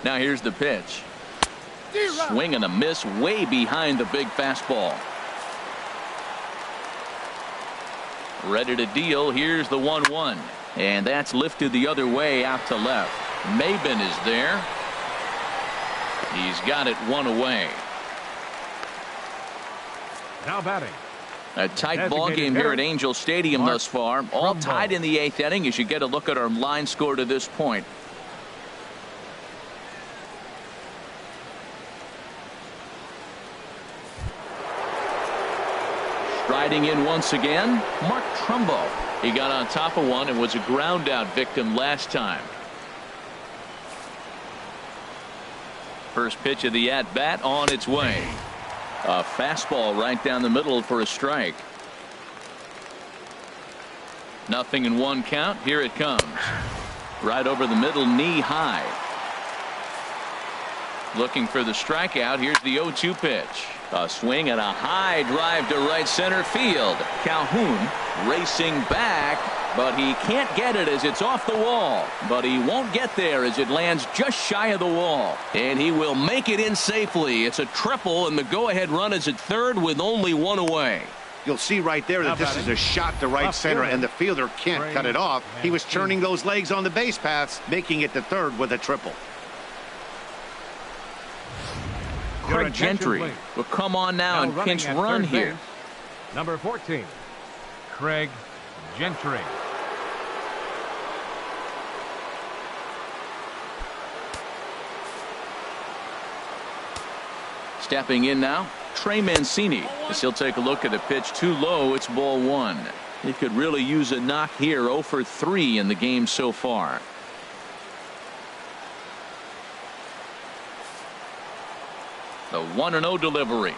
Now here's the pitch. Swing and a miss way behind the big fastball. Ready to deal. Here's the 1-1. And that's lifted the other way out to left. Maben is there. He's got it 1 away. Now batting. A tight ball game here at Angel Stadium thus far. All tied in the 8th inning as you get a look at our line score to this point. Striding in once again, Mark Trumbo. He got on top of one and was a ground out victim last time. First pitch of the at bat on its way. A fastball right down the middle for a strike. 0-1 count. Here it comes. Right over the middle, knee high. Looking for the strikeout. Here's the 0-2 pitch. A swing and a high drive to right center field. Calhoun racing back, but he can't get it as it's off the wall. But he won't get there as it lands just shy of the wall. And he will make it in safely. It's a triple, and the go-ahead run is at third with only 1 away. You'll see right there that this is a shot to right center, and the fielder can't cut it off. He was turning those legs on the base paths, making it to third with a triple. Craig Gentry will come on now and pinch run here. Number 14, Craig Gentry. Stepping in now, Trey Mancini. As he'll take a look at the pitch too low. It's ball 1. He could really use a knock here. 0 for 3 in the game so far. The 1-0 delivery.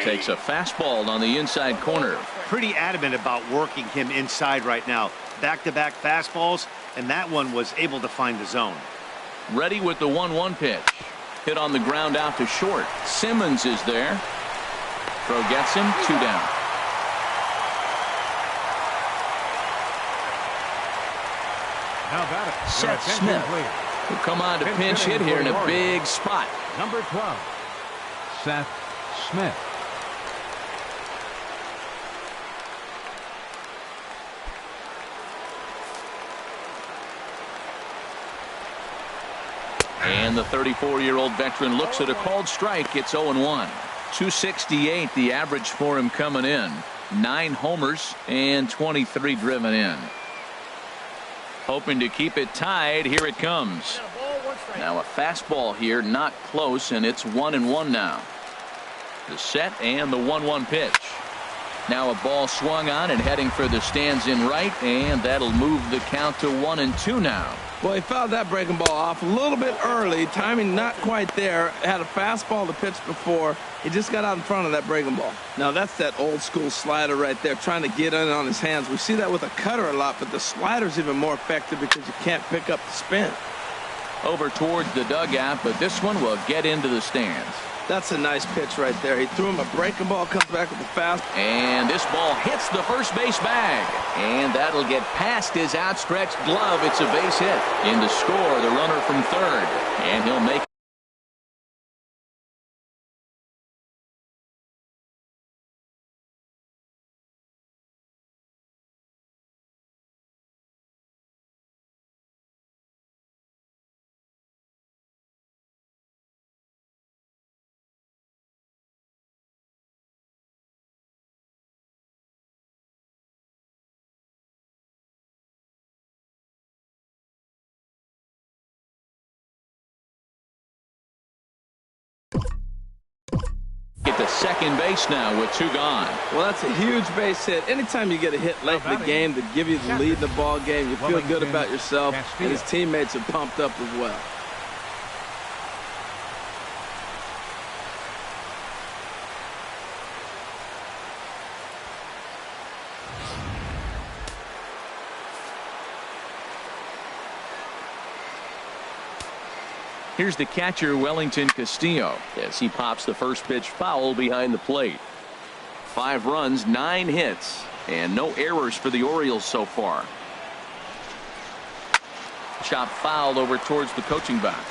Takes a fastball on the inside corner. Pretty adamant about working him inside right now. Back-to-back fastballs. and that one was able to find the zone. Ready with the 1-1 pitch. Hit on the ground out to short. Simmons is there. Throw gets him, 2 down. Seth Smith will come on to pinch hit here in a big spot. Number 12, Seth Smith. And the 34-year-old veteran looks at a called strike. It's 0-1. 268 the average for him coming in. 9 homers and 23 driven in. Hoping to keep it tied. Here it comes. Now a fastball here, not close, and it's 1-1 now. The set and the 1-1 pitch. Now a ball swung on and heading for the stands in right, and that'll move the count to 1-2 now. Well, he fouled that breaking ball off a little bit early. Timing not quite there. Had a fastball to pitch before. He just got out in front of that breaking ball. Now, that's that old school slider right there, trying to get in on his hands. We see that with a cutter a lot, but the slider's even more effective because you can't pick up the spin. Over towards the dugout, but this one will get into the stands. That's a nice pitch right there. He threw him a breaking ball, comes back with a fast. And this ball hits the first base bag. And that'll get past his outstretched glove. It's a base hit. In to score, the runner from third. And he'll make to second base now with 2 gone. Well, that's a huge base hit. Anytime you get a hit late in the game to give you the lead in the ball game, you feel good about yourself, and his teammates are pumped up as well. Here's the catcher, Wellington Castillo, as he pops the first pitch foul behind the plate. 5 runs, 9 hits, and no errors for the Orioles so far. Chop fouled over towards the coaching box.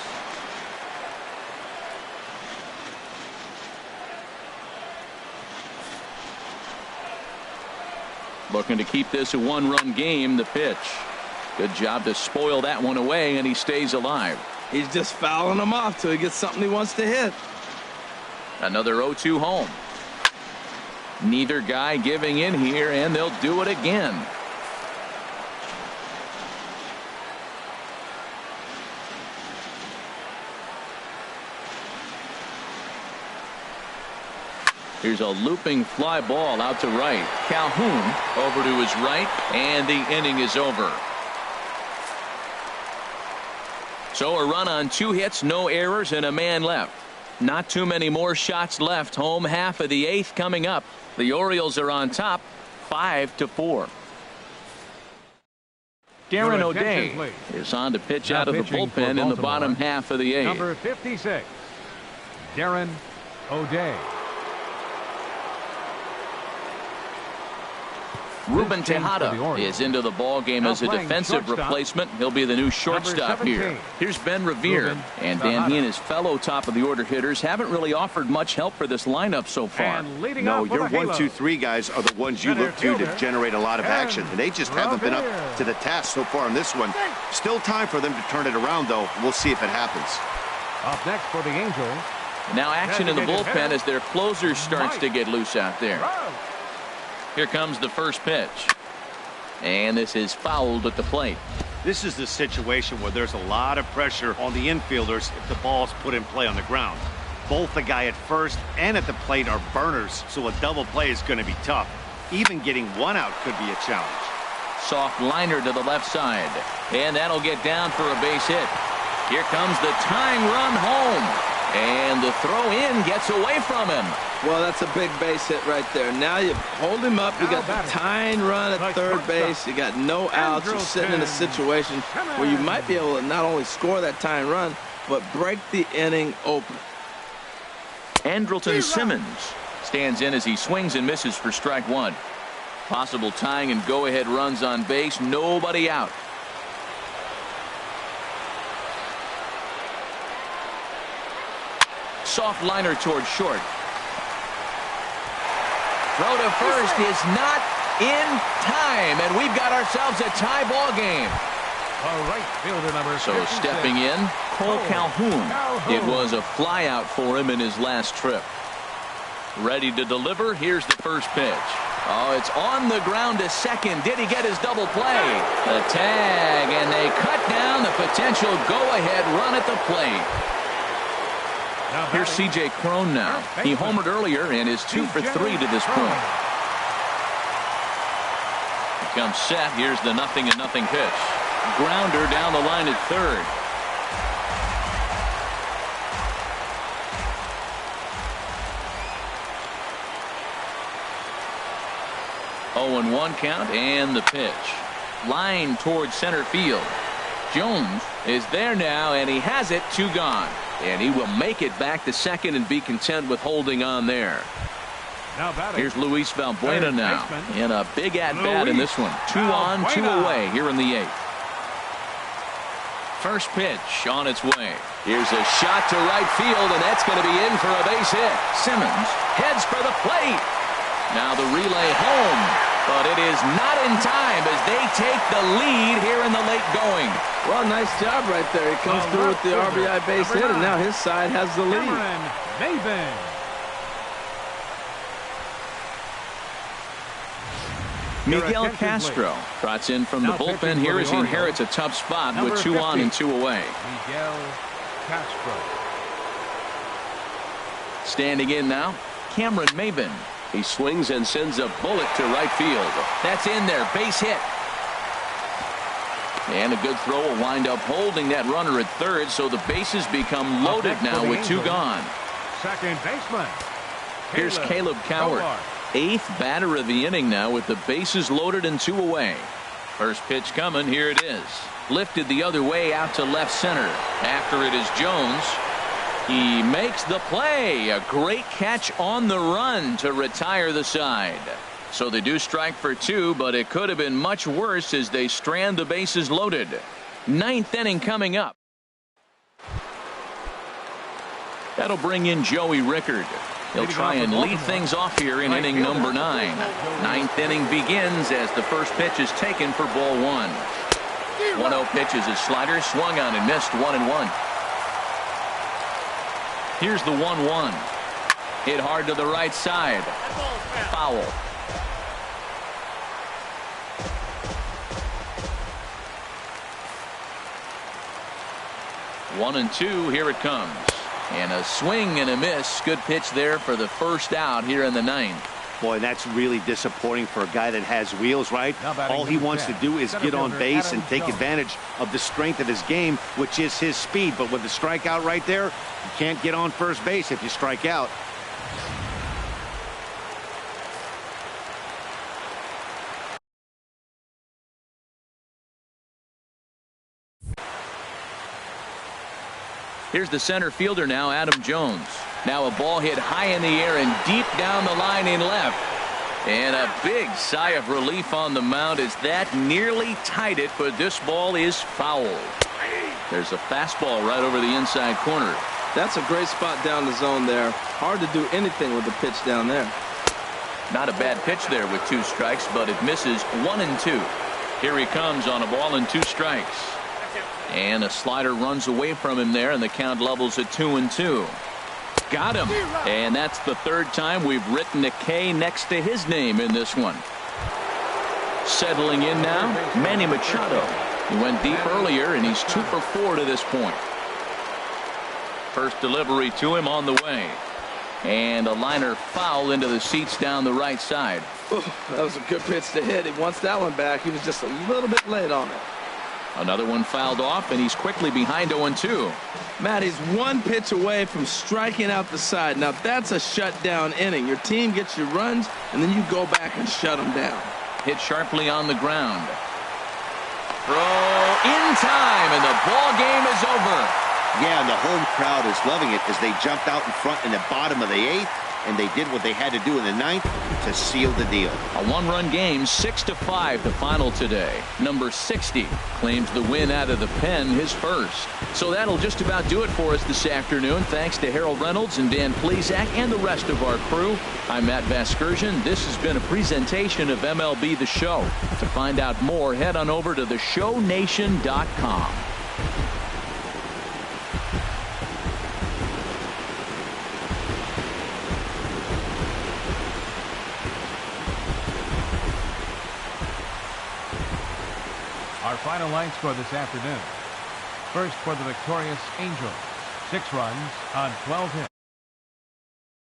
Looking to keep this a 1-run game. The pitch. Good job to spoil that one away, and he stays alive. He's just fouling them off till he gets something he wants to hit. Another 0-2 home. Neither guy giving in here, and they'll do it again. Here's a looping fly ball out to right. Calhoun over to his right, and the inning is over. So a run on 2 hits, no errors, and a man left. Not too many more shots left. Home half of the 8th coming up. The Orioles are on top, 5-4. Darren O'Day is on to pitch out of the bullpen in the bottom half of the 8th. Number 56, Darren O'Day. Ruben Tejada is into the ball game as a defensive replacement. He'll be the new shortstop here. Here's Ben Revere, and Dan, he and his fellow top of the order hitters haven't really offered much help for this lineup so far. No, your 1, 2, 3 guys are the ones you look to generate a lot of action, and they just haven't been up to the task so far in this one. Still time for them to turn it around, though. We'll see if it happens. Up next for the Angels. Now action in the bullpen as their closer starts to get loose out there. Here comes the first pitch. And this is fouled at the plate. This is the situation where there's a lot of pressure on the infielders if the ball's put in play on the ground. Both the guy at first and at the plate are burners, so a double play is going to be tough. Even getting 1 out could be a challenge. Soft liner to the left side. And that'll get down for a base hit. Here comes the tying run home. And the throw in gets away from him. Well, that's a big base hit right there. Now you hold him up. You got the tying run at third base. You got no outs. You're sitting in a situation where you might be able to not only score that tying run, but break the inning open. Andrelton Simmons stands in as he swings and misses for strike one. Possible tying and go-ahead runs on base. Nobody out. Soft liner towards short. Throw to first is not in time, and we've got ourselves a tie ball game. Right fielder number so stepping in, Cole Calhoun. It was a fly out for him in his last trip. Ready to deliver. Here's the first pitch. Oh, it's on the ground to second. Did he get his double play? The tag, and they cut down the potential go-ahead run at the plate. Here's C.J. Cron now. He homered earlier and is 2 for 3 to this point. He comes set. Here's the 0-0 pitch. Grounder down the line at third. Oh, 0-1 count, and the pitch. Line towards center field. Jones is there now, and he has it. 2 gone. And he will make it back to second and be content with holding on there. Here's Luis Valbuena now in a big at-bat in this one. 2 on, 2 away here in the 8th. First pitch on its way. Here's a shot to right field, and that's going to be in for a base hit. Simmons heads for the plate. Now the relay home, but it is not in time as they take the lead here in the late going. Well, nice job right there. He comes through with the RBI base hit, and now his side has the lead. Miguel Castro trots in from the bullpen here as he inherits a tough spot with 2 on and 2 away. Miguel Castro. Standing in now, Cameron Maybin. He swings and sends a bullet to right field. That's in there, base hit. And a good throw will wind up holding that runner at third, so the bases become loaded now with 2 gone. Second baseman. Here's Caleb Coward. 8th batter of the inning now with the bases loaded and 2 away. First pitch coming. Here it is. Lifted the other way out to left center. After it is Jones. He makes the play. A great catch on the run to retire the side. So they do strike for 2, but it could have been much worse as they strand the bases loaded. 9th inning coming up. That'll bring in Joey Rickard. He'll try and lead things off here in inning number 9. 9th inning begins as the first pitch is taken for ball 1. 1-0 pitch is a slider, swung on and missed. 1-1. Here's the 1-1. Hit hard to the right side. Foul. One and 2. Here it comes. And a swing and a miss. Good pitch there for the first out here in the 9th. Boy, that's really disappointing for a guy that has wheels, right? All he wants to do is get on base and take advantage of the strength of his game, which is his speed. But with the strikeout right there, you can't get on first base if you strike out. Here's the center fielder now, Adam Jones. Now a ball hit high in the air and deep down the line in left. And a big sigh of relief on the mound as that nearly tied it, but this ball is foul. There's a fastball right over the inside corner. That's a great spot down the zone there. Hard to do anything with the pitch down there. Not a bad pitch there with 2 strikes, but it misses. 1 and 2. Here he comes on a ball and 2 strikes. And a slider runs away from him there, and the count levels at 2 and 2. Got him. And that's the 3rd time we've written a K next to his name in this one. Settling in now, Manny Machado. He went deep earlier, and he's 2 for 4 to this point. First delivery to him on the way. And a liner foul into the seats down the right side. That was a good pitch to hit. He wants that one back. He was just a little bit late on it. Another one fouled off, and he's quickly behind 0-2. Matt, he's one pitch away from striking out the side. Now, that's a shutdown inning. Your team gets your runs, and then you go back and shut them down. Hit sharply on the ground. Throw in time, and the ball game is over. Yeah, and the home crowd is loving it as they jumped out in front in the bottom of the 8th, and they did what they had to do in the 9th to seal the deal. A one-run game, 6-5 the final today. Number 60 claims the win out of the pen, his first. So that'll just about do it for us this afternoon. Thanks to Harold Reynolds and Dan Plezak and the rest of our crew. I'm Matt Vasgersian. This has been a presentation of MLB The Show. To find out more, head on over to theshownation.com. Our final line score this afternoon. First for the victorious Angels, 6 runs on 12 hits.